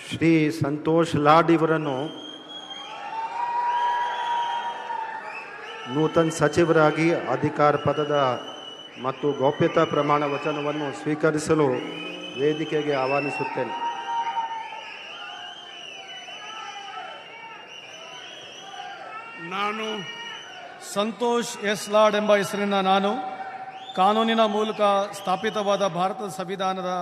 ಶ್ರೀ ಸಂತೋಷ್ ಲಾಡ್ ಇವರನ್ನು ನೂತನ ಸಚಿವರಾಗಿ ಅಧಿಕಾರ ಪದದ ಮತ್ತು ಗೌಪ್ಯತಾ ಪ್ರಮಾಣ ವಚನವನ್ನು ಸ್ವೀಕರಿಸಲು ವೇದಿಕೆಗೆ ಆಹ್ವಾನಿಸುತ್ತೇನೆ. ನಾನು ಸಂತೋಷ್ ಎಸ್ ಲಾಡ್ ಎಂಬ ಹೆಸರಿನ ನಾನು ಕಾನೂನಿನ ಮೂಲಕ ಸ್ಥಾಪಿತವಾದ ಭಾರತದ ಸಂವಿಧಾನದ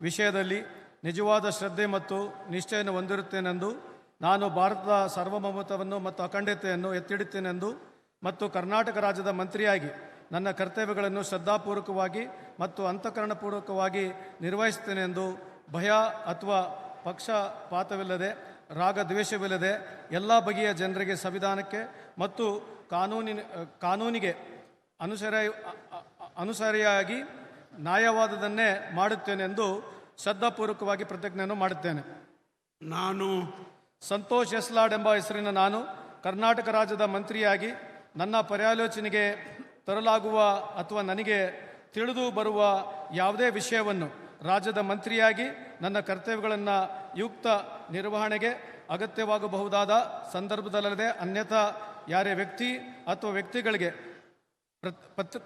ವಿಷಯದಲ್ಲಿ ನಿಜವಾದ ಶ್ರದ್ಧೆ ಮತ್ತು ನಿಷ್ಠೆಯನ್ನು ಹೊಂದಿರುತ್ತೇನೆಂದು, ನಾನು ಭಾರತದ ಸಾರ್ವಭೌಮತ್ವವನ್ನು ಮತ್ತು ಅಖಂಡತೆಯನ್ನು ಎತ್ತಿಡುತ್ತೇನೆಂದು ಮತ್ತು ಕರ್ನಾಟಕ ರಾಜ್ಯದ ಮಂತ್ರಿಯಾಗಿ ನನ್ನ ಕರ್ತವ್ಯಗಳನ್ನು ಶ್ರದ್ಧಾಪೂರ್ವಕವಾಗಿ ಮತ್ತು ಅಂತಃಕರಣಪೂರ್ವಕವಾಗಿ ನಿರ್ವಹಿಸುತ್ತೇನೆಂದು ಭಯ ಅಥವಾ ಪಕ್ಷಪಾತವಿಲ್ಲದೆ ರಾಗದ್ವೇಷವಿಲ್ಲದೆ ಎಲ್ಲ ಬಗೆಯ ಜನರಿಗೆ ಸಂವಿಧಾನಕ್ಕೆ ಮತ್ತು ಕಾನೂನಿಗೆ ಅನುಸರಿಯಾಗಿ ನ್ಯಾಯವಾದದನ್ನೇ ಮಾಡುತ್ತೇನೆಂದು ಶ್ರದ್ಧಾಪೂರ್ವಕವಾಗಿ ಪ್ರತಿಜ್ಞೆಯನ್ನು ಮಾಡುತ್ತೇನೆ. ನಾನು ಸಂತೋಷ್ ಎಸ್ ಲಾಡ್ ಎಂಬ ಹೆಸರಿನ ನಾನು ಕರ್ನಾಟಕ ರಾಜ್ಯದ ಮಂತ್ರಿಯಾಗಿ ನನ್ನ ಪರ್ಯಾಲೋಚನೆಗೆ ತರಲಾಗುವ ಅಥವಾ ನನಗೆ ತಿಳಿದು ಬರುವ ಯಾವುದೇ ವಿಷಯವನ್ನು ರಾಜ್ಯದ ಮಂತ್ರಿಯಾಗಿ ನನ್ನ ಕರ್ತವ್ಯಗಳನ್ನು ಯುಕ್ತ ನಿರ್ವಹಣೆಗೆ ಅಗತ್ಯವಾಗಬಹುದಾದ ಸಂದರ್ಭದಲ್ಲದೆ ಅನ್ಯಥಾ ಯಾರೇ ವ್ಯಕ್ತಿ ಅಥವಾ ವ್ಯಕ್ತಿಗಳಿಗೆ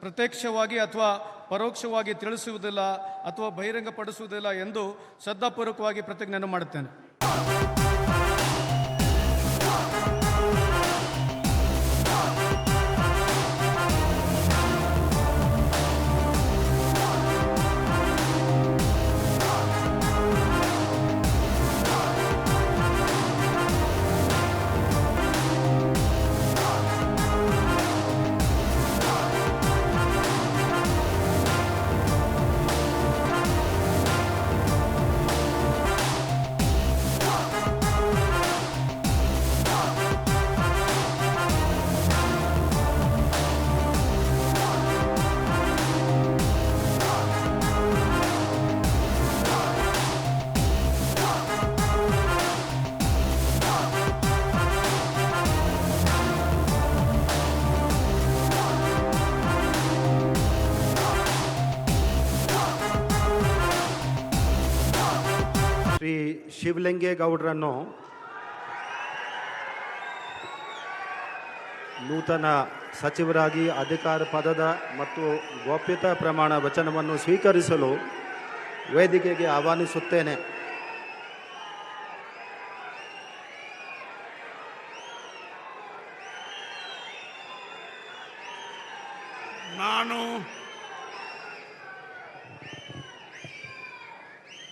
ಪ್ರತ್ಯಕ್ಷವಾಗಿ ಅಥವಾ ಪರೋಕ್ಷವಾಗಿ ತಿಳಿಸುವುದಿಲ್ಲ ಅಥವಾ ಬಹಿರಂಗಪಡಿಸುವುದಿಲ್ಲ ಎಂದು ಶ್ರದ್ಧಾಪೂರ್ವಕವಾಗಿ ಪ್ರತಿಜ್ಞೆಯನ್ನು ಮಾಡುತ್ತೇನೆ. ಶ್ರೀ ಶಿವಲಿಂಗೇಗೌಡರನ್ನು ನೂತನ ಸಚಿವರಾಗಿ ಅಧಿಕಾರ ಪದದ ಮತ್ತು ಗೌಪ್ಯತಾ ಪ್ರಮಾಣ ವಚನವನ್ನು ಸ್ವೀಕರಿಸಲು ವೇದಿಕೆಗೆ ಆಹ್ವಾನಿಸುತ್ತೇನೆ. ನಾನು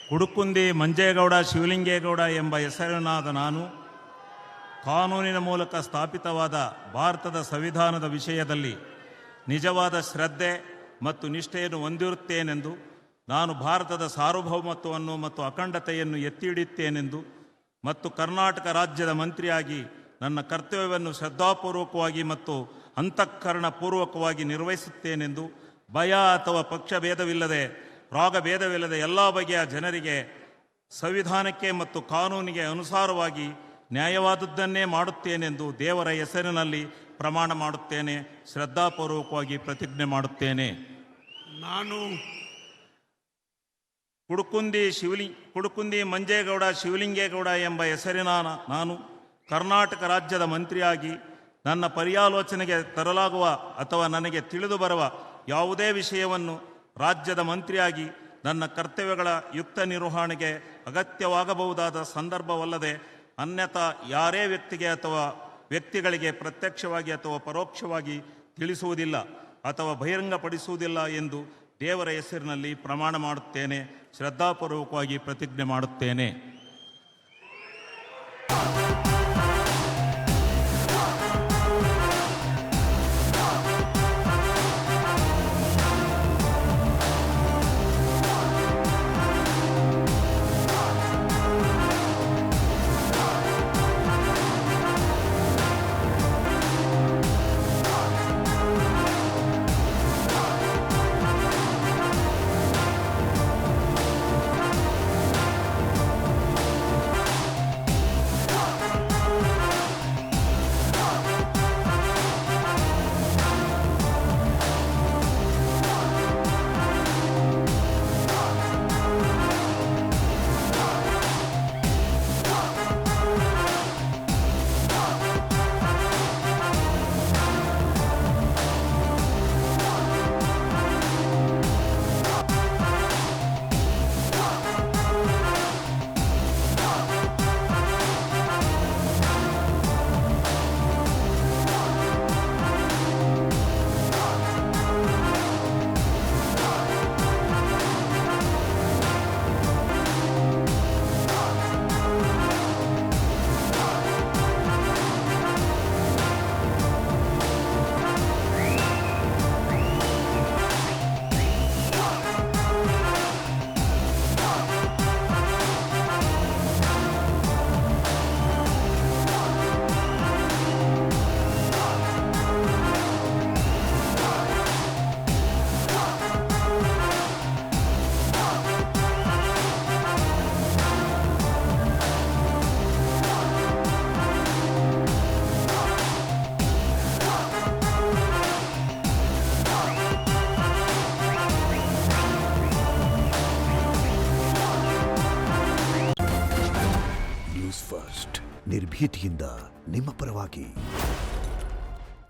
ಕುಡುಕುಂದಿ ಮಂಜೇಗೌಡ ಶಿವಲಿಂಗೇಗೌಡ ಎಂಬ ಹೆಸರಿನಾದ ನಾನು ಕಾನೂನಿನ ಮೂಲಕ ಸ್ಥಾಪಿತವಾದ ಭಾರತದ ಸಂವಿಧಾನದ ವಿಷಯದಲ್ಲಿ ನಿಜವಾದ ಶ್ರದ್ಧೆ ಮತ್ತು ನಿಷ್ಠೆಯನ್ನು ಹೊಂದಿರುತ್ತೇನೆಂದು, ನಾನು ಭಾರತದ ಸಾರ್ವಭೌಮತ್ವವನ್ನು ಮತ್ತು ಅಖಂಡತೆಯನ್ನು ಎತ್ತಿ ಹಿಡಿಯುತ್ತೇನೆಂದು ಮತ್ತು ಕರ್ನಾಟಕ ರಾಜ್ಯದ ಮಂತ್ರಿಯಾಗಿ ನನ್ನ ಕರ್ತವ್ಯವನ್ನು ಶ್ರದ್ಧಾಪೂರ್ವಕವಾಗಿ ಮತ್ತು ಅಂತಃಕರಣಪೂರ್ವಕವಾಗಿ ನಿರ್ವಹಿಸುತ್ತೇನೆಂದು ಭಯ ಅಥವಾ ಪಕ್ಷಭೇದವಿಲ್ಲದೆ ರಾಗಭೇದವಿಲ್ಲದೆ ಎಲ್ಲ ಬಗೆಯ ಜನರಿಗೆ ಸಂವಿಧಾನಕ್ಕೆ ಮತ್ತು ಕಾನೂನಿಗೆ ಅನುಸಾರವಾಗಿ ನ್ಯಾಯವಾದದ್ದನ್ನೇ ಮಾಡುತ್ತೇನೆಂದು ದೇವರ ಹೆಸರಿನಲ್ಲಿ ಪ್ರಮಾಣ ಮಾಡುತ್ತೇನೆ, ಶ್ರದ್ಧಾಪೂರ್ವಕವಾಗಿ ಪ್ರತಿಜ್ಞೆ ಮಾಡುತ್ತೇನೆ. ನಾನು ಕುಡುಕುಂದಿ ಮಂಜೇಗೌಡ ಶಿವಲಿಂಗೇಗೌಡ ಎಂಬ ಹೆಸರಿನ ನಾನು ಕರ್ನಾಟಕ ರಾಜ್ಯದ ಮಂತ್ರಿಯಾಗಿ ನನ್ನ ಪರ್ಯಾಲೋಚನೆಗೆ ತರಲಾಗುವ ಅಥವಾ ನನಗೆ ತಿಳಿದು ಬರುವ ಯಾವುದೇ ವಿಷಯವನ್ನು ರಾಜ್ಯದ ಮಂತ್ರಿಯಾಗಿ ನನ್ನ ಕರ್ತವ್ಯಗಳ ಯುಕ್ತ ನಿರ್ವಹಣೆಗೆ ಅಗತ್ಯವಾಗಬಹುದಾದ ಸಂದರ್ಭವಲ್ಲದೆ ಅನ್ಯಥಾ ಯಾರೇ ವ್ಯಕ್ತಿಗೆ ಅಥವಾ ವ್ಯಕ್ತಿಗಳಿಗೆ ಪ್ರತ್ಯಕ್ಷವಾಗಿ ಅಥವಾ ಪರೋಕ್ಷವಾಗಿ ತಿಳಿಸುವುದಿಲ್ಲ ಅಥವಾ ಬಹಿರಂಗಪಡಿಸುವುದಿಲ್ಲ ಎಂದು ದೇವರ ಹೆಸರಿನಲ್ಲಿ ಪ್ರಮಾಣ ಮಾಡುತ್ತೇನೆ, ಶ್ರದ್ಧಾಪೂರ್ವಕವಾಗಿ ಪ್ರತಿಜ್ಞೆ ಮಾಡುತ್ತೇನೆ. ಫಸ್ಟ್ ನಿರ್ಭೀತಿಯಿಂದ ನಿಮ್ಮ ಪರವಾಗಿ.